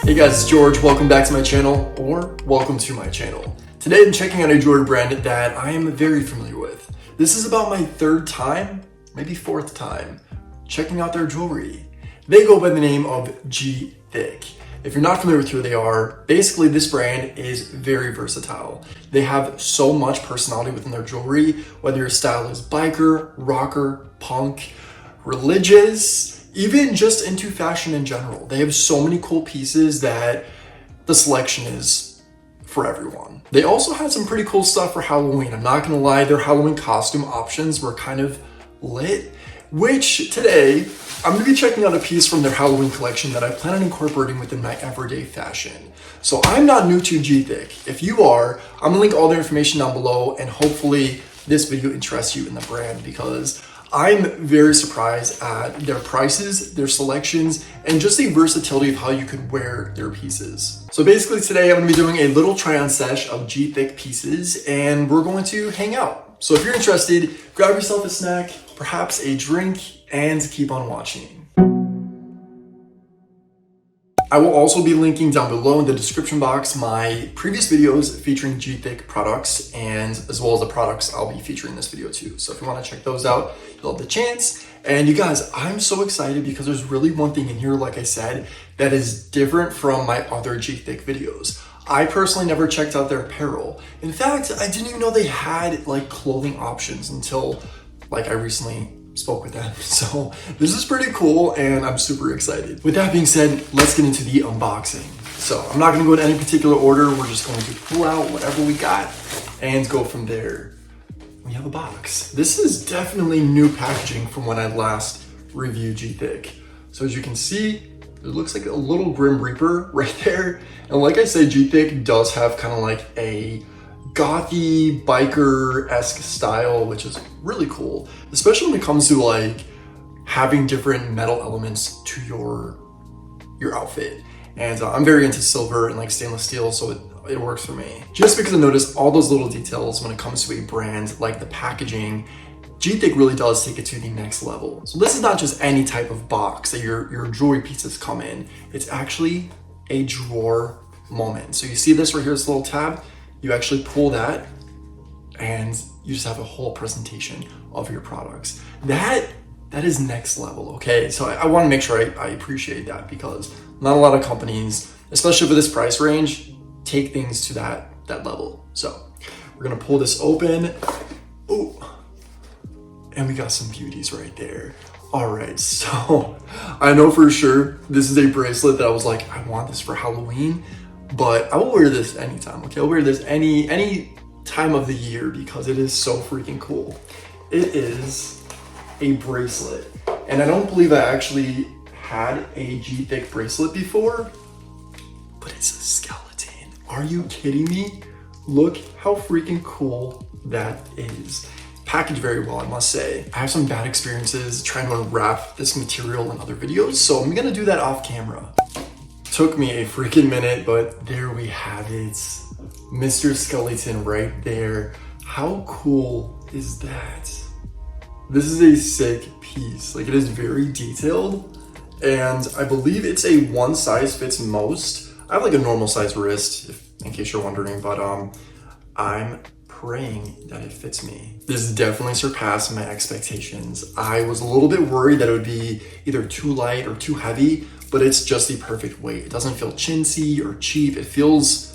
Hey guys, it's George. Welcome back to my channel, or welcome to my channel. Today I'm checking out a jewelry brand that I am very familiar with. This is about my third time, maybe fourth time, checking out their jewelry. They go by the name of GTHIC. If you're not familiar with who they are, basically this brand is very versatile. They have so much personality within their jewelry, whether your style is biker, rocker, punk, religious, even just into fashion in general. They have so many cool pieces that the selection is for everyone. They also had some pretty cool stuff for Halloween. I'm not gonna lie, their Halloween costume options were kind of lit, which today I'm gonna be checking out a piece from their Halloween collection that I plan on incorporating within my everyday fashion. So I'm not new to GTHIC. If you are, I'm gonna link all their information down below, and hopefully this video interests you in the brand, because I'm very surprised at their prices, their selections, and just the versatility of how you could wear their pieces. So basically today I'm gonna be doing a little try on sesh of GTHIC pieces, and we're going to hang out. So if you're interested, grab yourself a snack, perhaps a drink, and keep on watching. I will also be linking down below in the description box my previous videos featuring GTHIC products, and as well as the products I'll be featuring in this video too. So if you want to check those out, you'll have the chance. And you guys, I'm so excited because there's really one thing in here, like I said, that is different from my other GTHIC videos. I personally never checked out their apparel. In fact, I didn't even know they had like clothing options until like I recently spoke with them. So this is pretty cool and I'm super excited. With that being said, let's get into the unboxing. So I'm not gonna go in any particular order. We're just going to pull out whatever we got and go from there. We have a box. This is definitely new packaging from when I last reviewed GTHIC. So as you can see, it looks like a little Grim Reaper right there. And like I said, GTHIC does have kind of like a gothy biker-esque style, which is really cool, especially when it comes to like having different metal elements to your outfit. And I'm very into silver and like stainless steel, so it works for me. Just because I noticed all those little details when it comes to a brand, like the packaging, GTHIC really does take it to the next level. So this is not just any type of box that your jewelry pieces come in. It's actually a drawer moment. So you see this right here, this little tab? You actually pull that and you just have a whole presentation of your products. That is next level, okay? So I wanna make sure I appreciate that, because not a lot of companies, especially for this price range, take things to that level. So we're gonna pull this open. Ooh, and we got some beauties right there. All right, so I know for sure this is a bracelet that I was like, I want this for Halloween, but I will wear this anytime, okay? I'll wear this any time of the year because it is so freaking cool. It is a bracelet, and I don't believe I actually had a GTHIC bracelet before, but it's a skeleton. Are you kidding me? Look how freaking cool that is. Packaged very well, I must say. I have some bad experiences trying to unwrap this material in other videos, so I'm gonna do that off camera. Took me a freaking minute, but there we have it. Mr. Skeleton right there. How cool is that? This is a sick piece. Like, it is very detailed, and I believe it's a one size fits most. I have like a normal size wrist, in case you're wondering, but I'm praying that it fits me. This definitely surpassed my expectations. I was a little bit worried that it would be either too light or too heavy, but it's just the perfect weight. It doesn't feel chintzy or cheap. It feels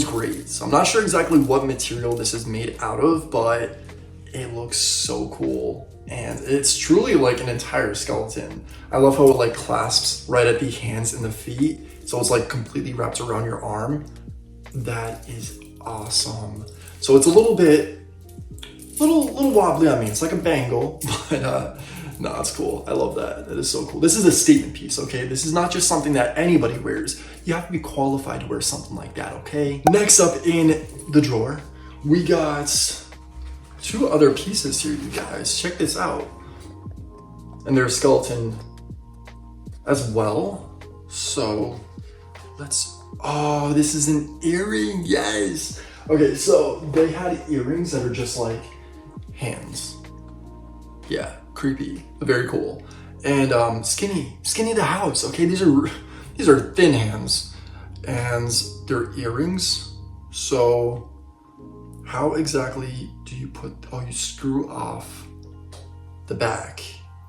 great. So I'm not sure exactly what material this is made out of, but it looks so cool. And it's truly like an entire skeleton. I love how it like clasps right at the hands and the feet. So it's like completely wrapped around your arm. That is awesome. So it's a little wobbly on me. It's like a bangle, but no, it's cool. I love that. That is so cool. This is a statement piece, okay? This is not just something that anybody wears. You have to be qualified to wear something like that, okay? Next up in the drawer, we got two other pieces here, you guys. Check this out. And they're a skeleton as well. So oh, this is an earring, yes. Okay, so they had earrings that are just like hands. Yeah, creepy, very cool. And Skinny the house, okay? These are these are thin hands, and they're earrings. So how exactly do you put, oh, you screw off the back,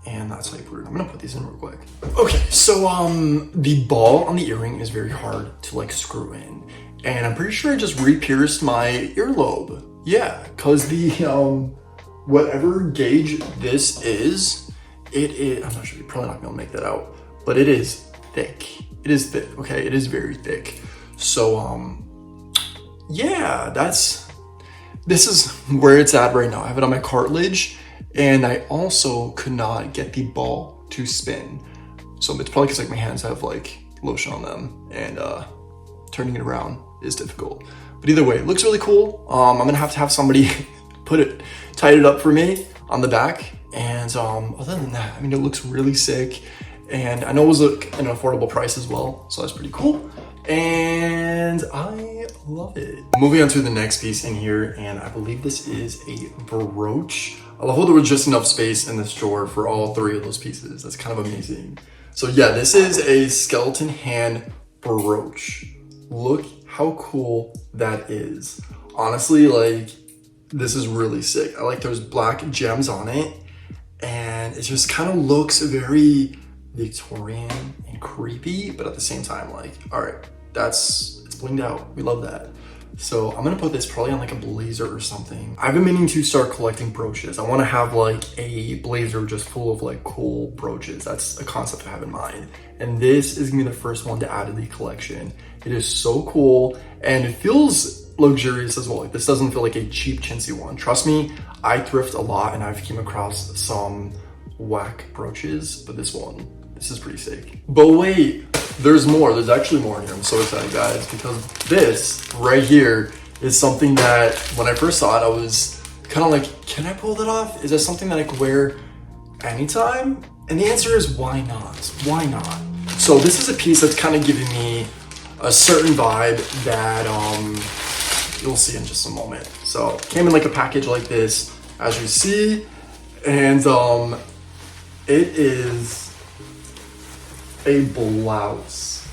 and that's how you put it. I'm gonna put these in real quick. Okay, so the ball on the earring is very hard to like screw in, and I'm pretty sure I just re-pierced my earlobe. Yeah, cause the whatever gauge this is, it is, I'm not sure, you're probably not gonna make that out, but it is thick. It is thick, okay? It is very thick. So yeah, this is where it's at right now. I have it on my cartilage, and I also could not get the ball to spin. So it's probably because like my hands have like lotion on them, and turning it around is difficult. But either way, it looks really cool. I'm gonna have to have somebody tighten it up for me on the back. And other than that, I mean, it looks really sick. And I know it was an affordable price as well, so that's pretty cool. And I love it. Moving on to the next piece in here, and I believe this is a brooch. I love how there was just enough space in this drawer for all three of those pieces. That's kind of amazing. So yeah, this is a skeleton hand brooch. Look how cool that is. Honestly, like, this is really sick. I like those black gems on it, and it just kind of looks very Victorian and creepy, but at the same time, like, all right, it's blinged out. We love that. So I'm gonna put this probably on like a blazer or something. I've been meaning to start collecting brooches. I want to have like a blazer just full of like cool brooches. That's a concept I have in mind. And this is gonna be the first one to add to the collection. It is so cool, and it feels luxurious as well. Like, this doesn't feel like a cheap chintzy one. Trust me, I thrift a lot, and I've came across some whack brooches, but this is pretty sick. But wait, there's more. There's actually more in here. I'm so excited, guys, because this right here is something that when I first saw it, I was kind of like, can I pull that off? Is that something that I could wear anytime? And the answer is, why not? Why not? So this is a piece that's kind of giving me a certain vibe that you'll see in just a moment. So it came in like a package like this, as you see, and it is a blouse,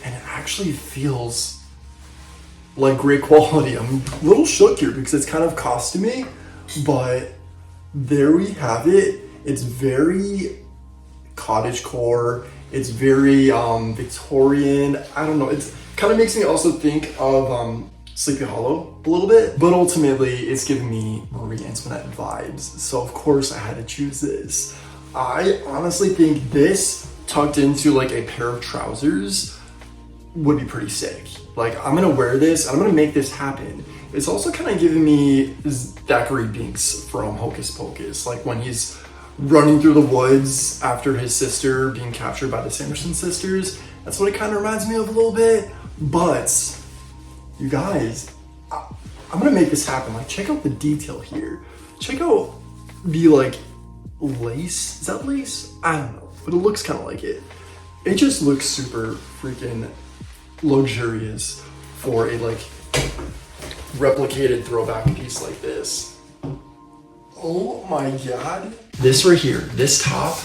and it actually feels like great quality. I'm a little shook here because it's kind of costumey, but there we have it. It's very cottagecore. It's very Victorian. I don't know. It's kind of makes me also think of Sleepy Hollow a little bit, but ultimately it's giving me Marie Antoinette vibes. So of course I had to choose this. I honestly think this tucked into like a pair of trousers would be pretty sick. Like, I'm gonna wear this, I'm gonna make this happen. It's also kind of giving me Thackeray Binks from Hocus Pocus, like when he's running through the woods after his sister being captured by the Sanderson sisters. That's what it kind of reminds me of a little bit. But you guys, I'm gonna make this happen. Like, check out the detail here. Check out the like lace. Is that lace? I don't know, but it looks kind of like it. It just looks super freaking luxurious for a like replicated throwback piece like this. Oh my god. This right here, this top,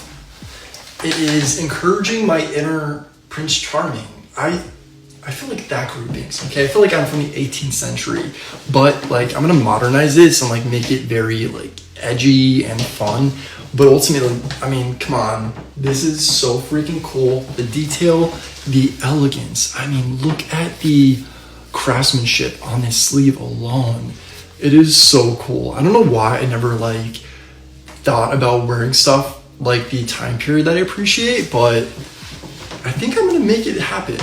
it is encouraging my inner Prince Charming. I feel like Thackeray Binks, okay? I feel like I'm from the 18th century, but like I'm gonna modernize this and like make it very like edgy and fun. But ultimately, I mean, come on, this is so freaking cool. The detail, the elegance. I mean, look at the craftsmanship on this sleeve alone. It is so cool. I don't know why I never like thought about wearing stuff like the time period that I appreciate, but I think I'm gonna make it happen.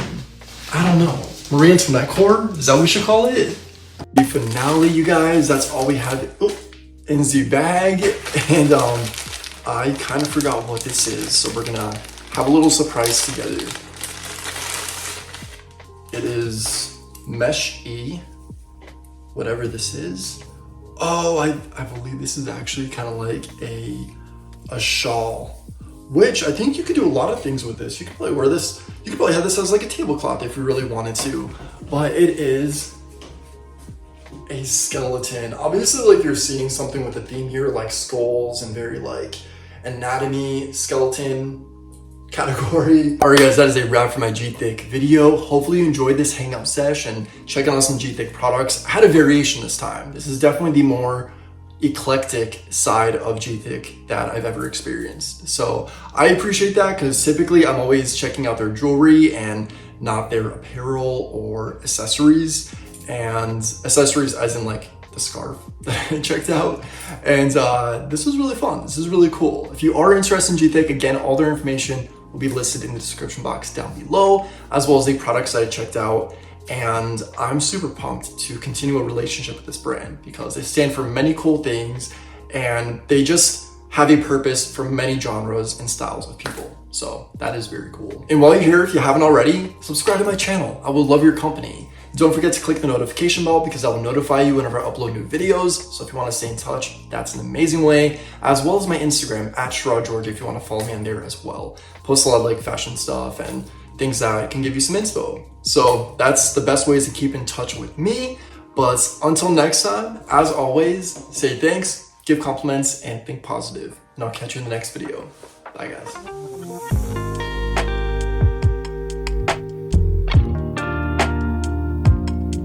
I don't know. Marie Antoinette core, is that what we should call it? The finale, you guys, that's all we had in the bag. And I kind of forgot what this is, so we're gonna have a little surprise together. It is mesh-y, whatever this is. Oh, I believe this is actually kind of like a shawl, which I think you could do a lot of things with this. You could probably wear this, you could probably have this as like a tablecloth if you really wanted to, but it is a skeleton. Obviously, like, you're seeing something with a theme here, like skulls and very like anatomy, skeleton category. Alright guys, that is a wrap for my GTHIC video. Hopefully you enjoyed this hangout session, checking out some GTHIC products. I had a variation this time. This is definitely the more eclectic side of GTHIC that I've ever experienced. So I appreciate that because typically I'm always checking out their jewelry and not their apparel or accessories. And accessories as in like the scarf that I checked out. And this was really fun. This is really cool. If you are interested in GTHIC, again, all their information will be listed in the description box down below, as well as the products that I checked out. And I'm super pumped to continue a relationship with this brand because they stand for many cool things and they just have a purpose for many genres and styles of people. So that is very cool. And while you're here, if you haven't already, subscribe to my channel. I would love your company. Don't forget to click the notification bell because that will notify you whenever I upload new videos. So if you want to stay in touch, that's an amazing way, as well as my Instagram @SchirraGeorgia if you want to follow me on there as well. Post a lot of like fashion stuff and things that can give you some inspo. So that's the best ways to keep in touch with me. But until next time, as always, say thanks, give compliments, and think positive. And I'll catch you in the next video. Bye guys.